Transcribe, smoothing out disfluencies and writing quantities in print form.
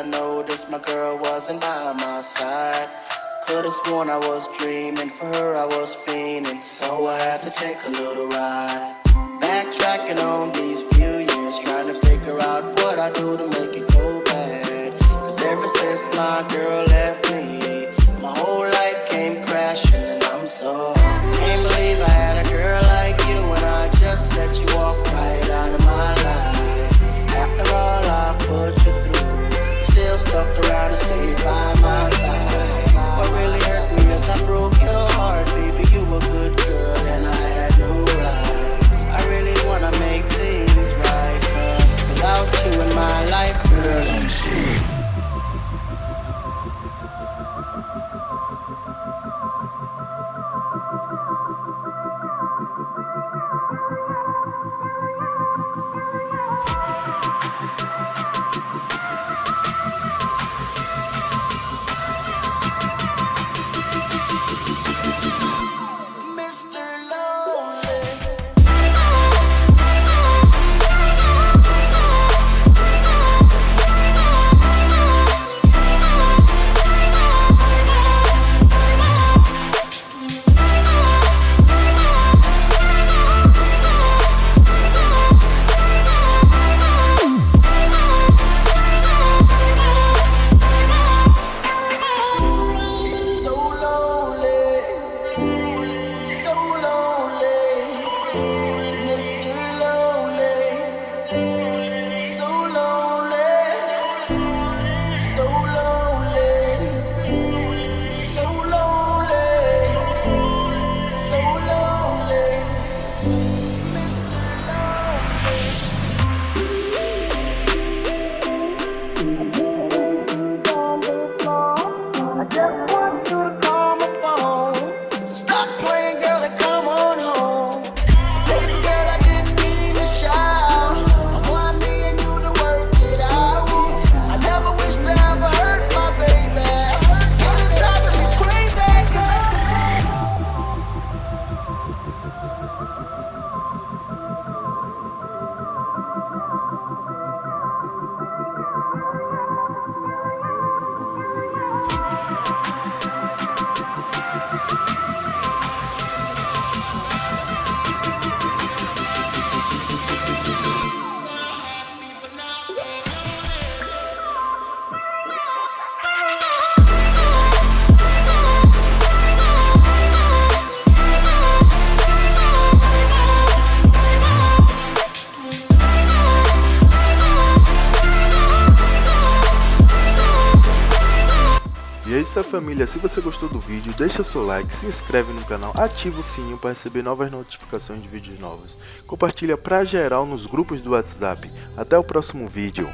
I noticed my girl wasn't by my side. Could've sworn I was dreaming, for her I was fiending, so I had to take a little ride. Backtracking on these few years, trying to figure out what I do to make it go bad. Cause ever since my girl left me, my whole life came crashing, and I'm so can't believe I had a girl like you, and I just let you walk right out of my life. After all I put you through, you still stuck around and stayed by my side. What really hurt me is I broke your heart, baby. You were a good girl and I had no right. I really wanna make things right, cause without you in my life, girl, I'm shit. E é isso, família. Se você gostou do vídeo, deixa seu like, se inscreve no canal, ativa o sininho para receber novas notificações de vídeos novos. Compartilha para geral nos grupos do WhatsApp. Até o próximo vídeo.